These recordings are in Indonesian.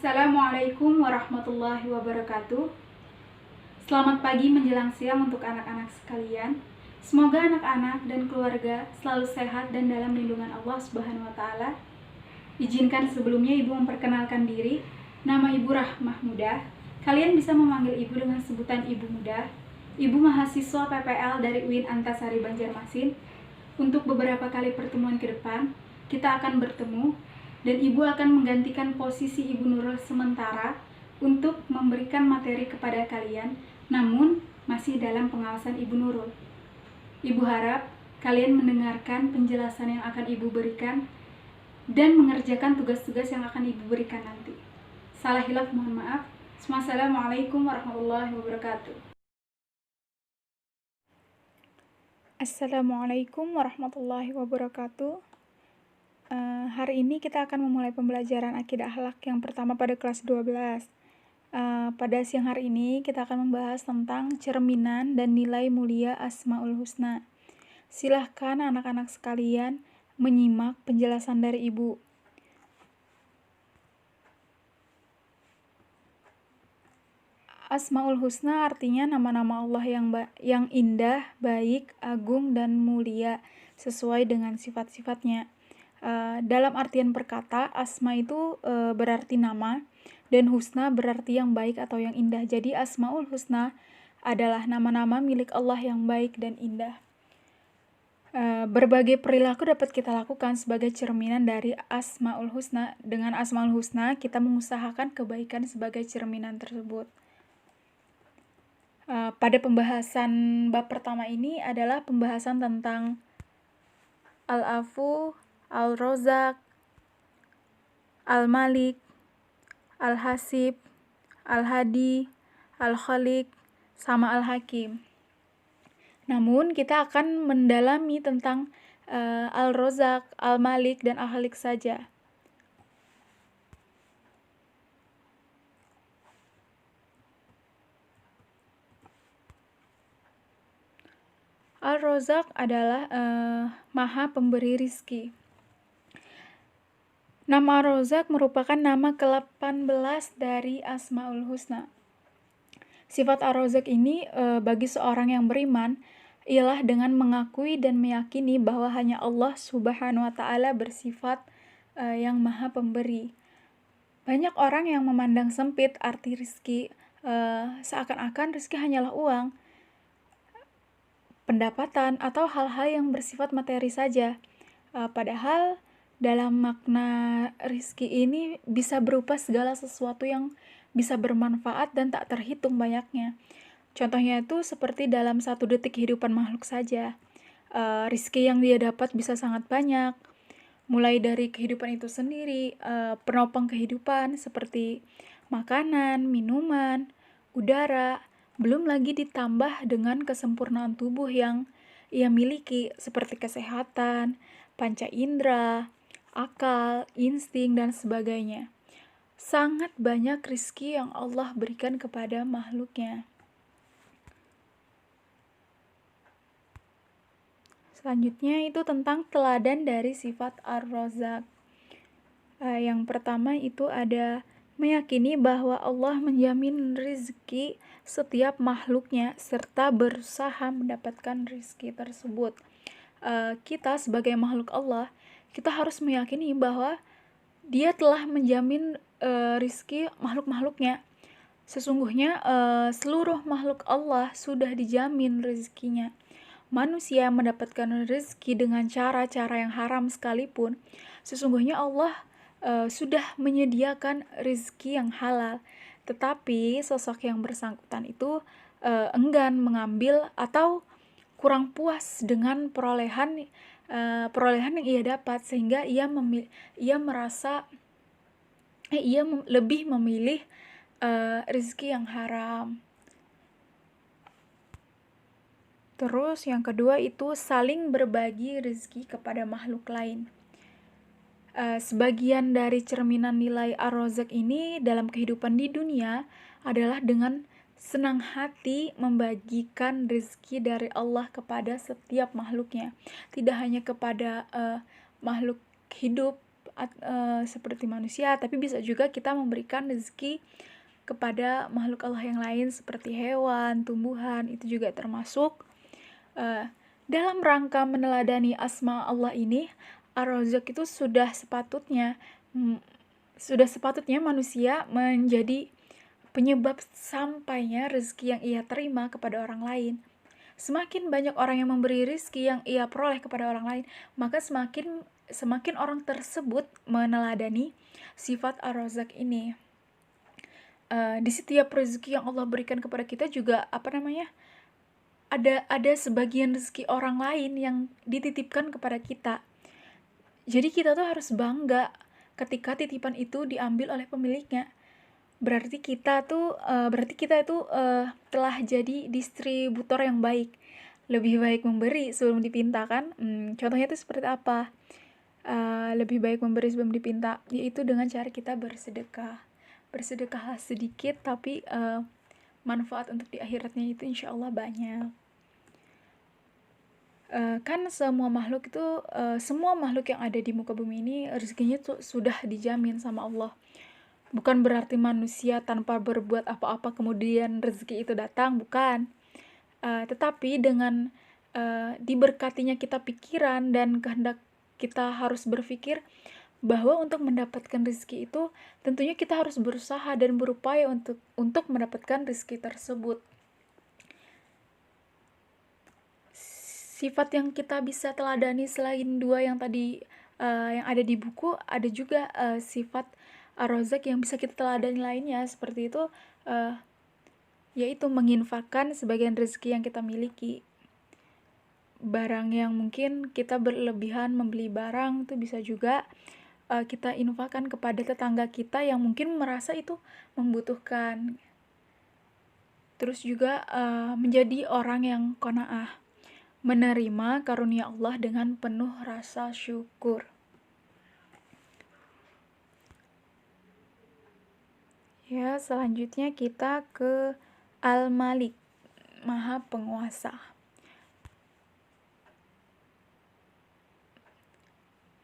Assalamualaikum warahmatullahi wabarakatuh. Selamat pagi menjelang siang untuk anak-anak sekalian. Semoga anak-anak dan keluarga selalu sehat dan dalam lindungan Allah Subhanahu wa taala. Izinkan sebelumnya Ibu memperkenalkan diri. Nama Ibu Rahmah Mudah. Kalian bisa memanggil Ibu dengan sebutan Ibu Mudah. Ibu mahasiswa PPL dari UIN Antasari Banjarmasin. Untuk beberapa kali pertemuan ke depan, kita akan bertemu dan Ibu akan menggantikan posisi Ibu Nurul sementara untuk memberikan materi kepada kalian, namun masih dalam pengawasan Ibu Nurul. Ibu harap kalian mendengarkan penjelasan yang akan Ibu berikan dan mengerjakan tugas-tugas yang akan Ibu berikan nanti. Salah hilaf mohon maaf. Wassalamualaikum warahmatullahi wabarakatuh. Assalamualaikum warahmatullahi wabarakatuh. Hari ini kita akan memulai pembelajaran akidah akhlak yang pertama pada kelas 12. Pada siang hari ini kita akan membahas tentang cerminan dan nilai mulia Asmaul Husna. Silahkan anak-anak sekalian menyimak penjelasan dari Ibu. Asmaul Husna artinya nama-nama Allah yang indah, baik, agung, dan mulia sesuai dengan sifat-sifatnya. Dalam artian perkata, asma itu berarti nama dan husna berarti yang baik atau yang indah. Jadi Asmaul Husna adalah nama-nama milik Allah yang baik dan indah. Berbagai perilaku dapat kita lakukan sebagai cerminan dari Asmaul Husna. Dengan Asmaul Husna kita mengusahakan kebaikan sebagai cerminan tersebut. Pada pembahasan bab pertama ini adalah pembahasan tentang Al-Afu, Al-Rozak, Al-Malik, Al-Hasib, Al-Hadi, Al-Khaliq, sama Al-Hakim. Namun kita akan mendalami tentang Al-Rozak, Al-Malik, dan Al-Khaliq saja. Al-Rozak adalah Maha Pemberi rizki. Nama Ar-Rozak merupakan nama ke-18 dari Asmaul Husna. Sifat Ar-Rozak ini bagi seorang yang beriman ialah dengan mengakui dan meyakini bahwa hanya Allah Subhanahu wa taala bersifat yang Maha Pemberi. Banyak orang yang memandang sempit arti rizki, seakan-akan rizki hanyalah uang, pendapatan, atau hal-hal yang bersifat materi saja. Padahal dalam makna rizki ini bisa berupa segala sesuatu yang bisa bermanfaat dan tak terhitung banyaknya. Contohnya itu seperti dalam satu detik kehidupan makhluk saja. Rizki yang dia dapat bisa sangat banyak, mulai dari kehidupan itu sendiri, penopang kehidupan seperti makanan, minuman, udara, belum lagi ditambah dengan kesempurnaan tubuh yang ia miliki seperti kesehatan, panca indera, akal, insting, dan sebagainya. Sangat banyak rizki yang Allah berikan kepada makhluknya. Selanjutnya itu tentang teladan dari sifat Ar-Rozak. Yang pertama itu ada meyakini bahwa Allah menjamin rizki setiap makhluknya serta berusaha mendapatkan rizki tersebut. Kita sebagai makhluk Allah, kita harus meyakini bahwa Dia telah menjamin rizki makhluk-makhluknya. Sesungguhnya seluruh makhluk Allah sudah dijamin rizkinya. Manusia mendapatkan rizki dengan cara-cara yang haram sekalipun, sesungguhnya Allah sudah menyediakan rizki yang halal. Tetapi sosok yang bersangkutan itu enggan mengambil atau kurang puas dengan perolehan yang ia dapat, sehingga ia merasa lebih memilih rizki yang haram. Terus yang kedua itu saling berbagi rizki kepada makhluk lain. Sebagian dari cerminan nilai Ar-Rozak ini dalam kehidupan di dunia adalah dengan senang hati membagikan rezeki dari Allah kepada setiap makhluknya. Tidak hanya kepada makhluk hidup seperti manusia, tapi bisa juga kita memberikan rezeki kepada makhluk Allah yang lain seperti hewan, tumbuhan, itu juga termasuk. Dalam rangka meneladani asma Allah ini, Ar-Razzaq itu sudah sepatutnya manusia menjadi penyebab sampainya rezeki yang ia terima kepada orang lain. Semakin banyak orang yang memberi rezeki yang ia peroleh kepada orang lain, maka semakin orang tersebut meneladani sifat Ar-Razzaq ini. Di setiap rezeki yang Allah berikan kepada kita juga ada sebagian rezeki orang lain yang dititipkan kepada kita. Jadi kita tuh harus bangga ketika titipan itu diambil oleh pemiliknya. Berarti kita itu telah jadi distributor yang baik. Lebih baik memberi sebelum dipinta kan? Contohnya itu seperti apa? Lebih baik memberi sebelum dipinta, yaitu dengan cara kita bersedekah. Bersedekahlah sedikit, tapi manfaat untuk di akhiratnya itu insya Allah banyak. Kan semua makhluk yang ada di muka bumi ini rezekinya tuh sudah dijamin sama Allah. Bukan berarti manusia tanpa berbuat apa-apa kemudian rezeki itu datang, bukan. Tetapi dengan diberkatinya kita pikiran dan kehendak kita harus berpikir bahwa untuk mendapatkan rezeki itu tentunya kita harus berusaha dan berupaya untuk mendapatkan rezeki tersebut. Sifat yang kita bisa teladani selain dua yang tadi yang ada di buku, ada juga sifat Ar-Razzaq yang bisa kita teladani lainnya, seperti itu yaitu menginfakkan sebagian rezeki yang kita miliki. Barang yang mungkin kita berlebihan membeli barang itu bisa juga kita infakkan kepada tetangga kita yang mungkin merasa itu membutuhkan. Terus juga menjadi orang yang qanaah, menerima karunia Allah dengan penuh rasa syukur. Ya, selanjutnya kita ke Al-Malik, Maha Penguasa.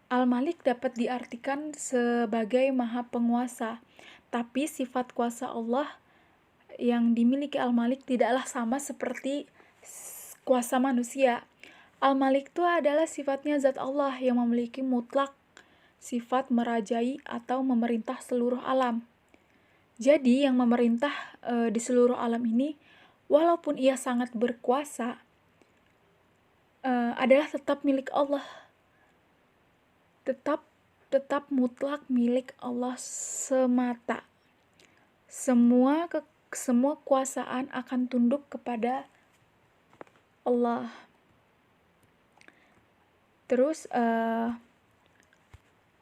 Al-Malik dapat diartikan sebagai Maha Penguasa, tapi sifat kuasa Allah yang dimiliki Al-Malik tidaklah sama seperti kuasa manusia. Al-Malik itu adalah sifatnya zat Allah yang memiliki mutlak sifat merajai atau memerintah seluruh alam. Jadi yang memerintah di seluruh alam ini, walaupun ia sangat berkuasa, adalah tetap milik Allah. Tetap mutlak milik Allah semata. Semua kuasaan akan tunduk kepada Allah. Terus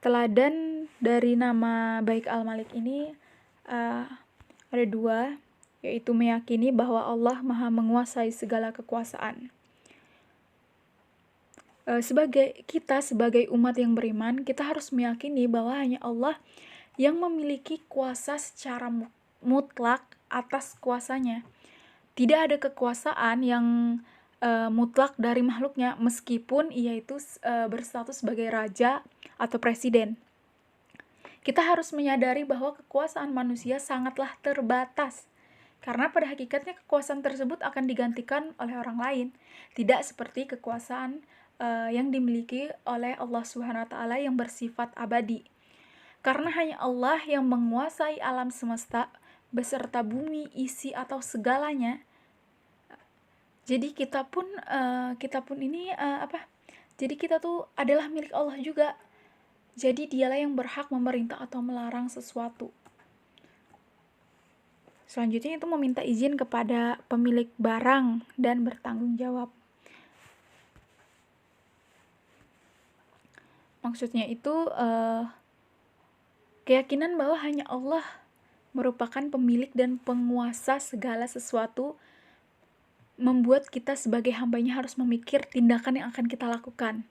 teladan dari nama baik Al-Malik ini ada dua, yaitu meyakini bahwa Allah Maha menguasai segala kekuasaan. Sebagai umat yang beriman, kita harus meyakini bahwa hanya Allah yang memiliki kuasa secara mutlak atas kuasanya. Tidak ada kekuasaan yang mutlak dari makhluknya, meskipun ia itu berstatus sebagai raja atau presiden. Kita harus menyadari bahwa kekuasaan manusia sangatlah terbatas, karena pada hakikatnya kekuasaan tersebut akan digantikan oleh orang lain, tidak seperti kekuasaan yang dimiliki oleh Allah Subhanahu wa Ta'ala yang bersifat abadi. Karena hanya Allah yang menguasai alam semesta beserta bumi, isi atau segalanya. Jadi kita pun jadi kita tuh adalah milik Allah juga. Jadi dialah yang berhak memerintah atau melarang sesuatu. Selanjutnya itu meminta izin kepada pemilik barang dan bertanggung jawab. Maksudnya itu keyakinan bahwa hanya Allah merupakan pemilik dan penguasa segala sesuatu membuat kita sebagai hambanya harus memikir tindakan yang akan kita lakukan.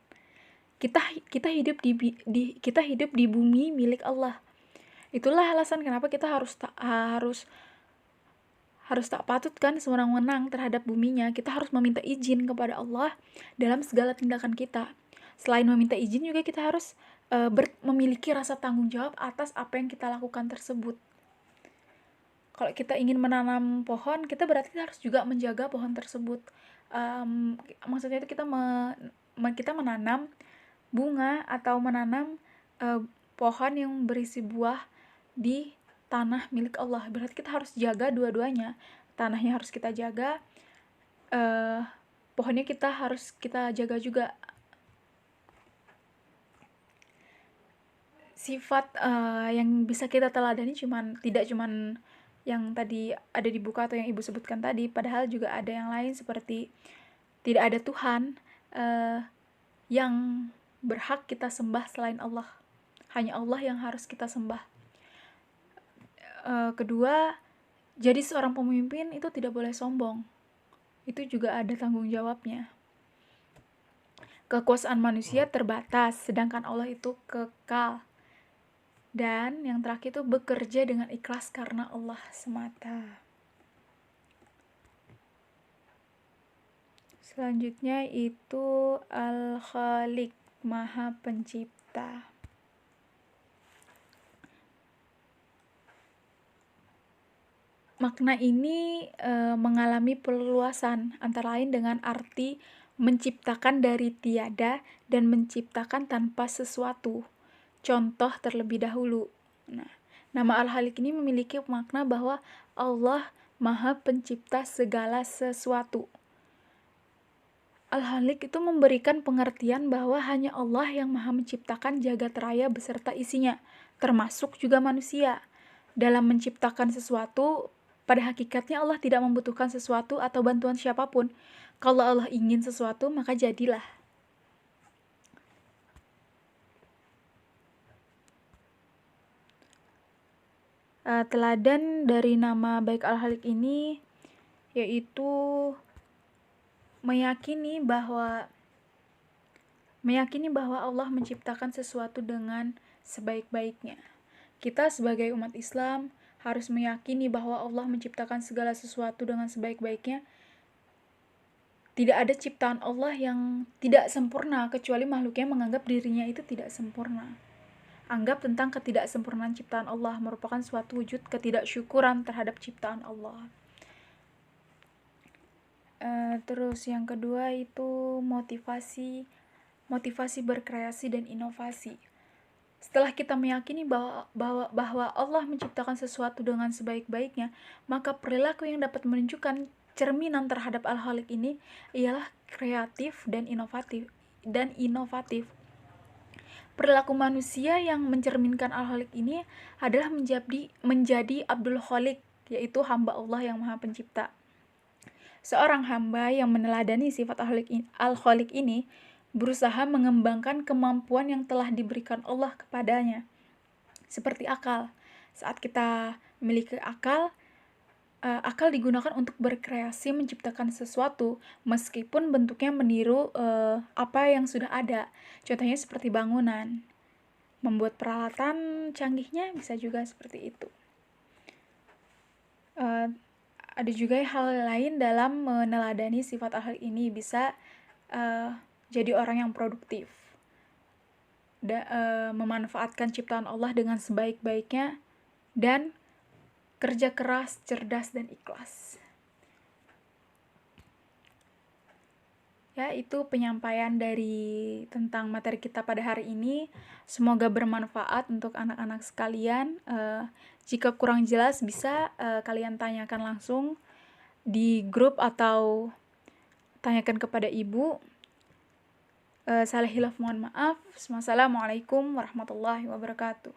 Kita hidup di bumi milik Allah. Itulah alasan kenapa kita harus tak patut kan sewenang-wenang terhadap buminya. Kita harus meminta izin kepada Allah dalam segala tindakan kita. Selain meminta izin juga kita harus memiliki rasa tanggung jawab atas apa yang kita lakukan tersebut. Kalau kita ingin menanam pohon, kita berarti harus juga menjaga pohon tersebut. Maksudnya itu kita menanam bunga atau menanam pohon yang berisi buah di tanah milik Allah. Berarti kita harus jaga dua-duanya. Tanahnya harus kita jaga, pohonnya harus kita jaga juga. Sifat yang bisa kita teladani tidak cuman yang tadi ada di buku atau yang Ibu sebutkan tadi, padahal juga ada yang lain seperti tidak ada Tuhan yang berhak kita sembah selain Allah. Hanya Allah yang harus kita sembah. Kedua, jadi seorang pemimpin itu tidak boleh sombong. Itu juga ada tanggung jawabnya. Kekuasaan manusia terbatas, sedangkan Allah itu kekal. Dan yang terakhir itu bekerja dengan ikhlas karena Allah semata. Selanjutnya itu Al-Khaliq, Maha Pencipta. Makna ini mengalami perluasan, antara lain dengan arti menciptakan dari tiada dan menciptakan tanpa sesuatu. Contoh terlebih dahulu. Nah, nama Al-Khaliq ini memiliki makna bahwa Allah Maha Pencipta segala sesuatu. Al-Khaliq itu memberikan pengertian bahwa hanya Allah yang Maha menciptakan jagat raya beserta isinya, termasuk juga manusia. Dalam menciptakan sesuatu, pada hakikatnya Allah tidak membutuhkan sesuatu atau bantuan siapapun. Kalau Allah ingin sesuatu, maka jadilah. Teladan dari nama baik Al-Khaliq ini yaitu meyakini bahwa Allah menciptakan sesuatu dengan sebaik-baiknya. Kita sebagai umat Islam harus meyakini bahwa Allah menciptakan segala sesuatu dengan sebaik-baiknya. Tidak ada ciptaan Allah yang tidak sempurna, kecuali makhluknya menganggap dirinya itu tidak sempurna. Anggap tentang ketidaksempurnaan ciptaan Allah merupakan suatu wujud ketidaksyukuran terhadap ciptaan Allah. Terus yang kedua itu motivasi berkreasi dan inovasi. Setelah kita meyakini bahwa Allah menciptakan sesuatu dengan sebaik-baiknya, maka perilaku yang dapat menunjukkan cerminan terhadap Al-Khaliq ini ialah kreatif dan inovatif. Perilaku manusia yang mencerminkan Al-Khaliq ini adalah menjadi Abdul Khaliq, yaitu hamba Allah yang Maha Pencipta. Seorang hamba yang meneladani sifat Al-Khaliq ini berusaha mengembangkan kemampuan yang telah diberikan Allah kepadanya. Seperti akal. Saat kita memiliki akal digunakan untuk berkreasi menciptakan sesuatu meskipun bentuknya meniru apa yang sudah ada. Contohnya seperti bangunan. Membuat peralatan canggihnya bisa juga seperti itu. Ada juga hal lain dalam meneladani sifat Al-Khaliq ini, bisa jadi orang yang produktif, memanfaatkan ciptaan Allah dengan sebaik-baiknya, dan kerja keras, cerdas, dan ikhlas. Ya, itu penyampaian dari tentang materi kita pada hari ini. Semoga bermanfaat untuk anak-anak sekalian. Jika kurang jelas bisa kalian tanyakan langsung di grup atau tanyakan kepada ibu. Salah hilaf mohon maaf. Wassalamualaikum warahmatullahi wabarakatuh.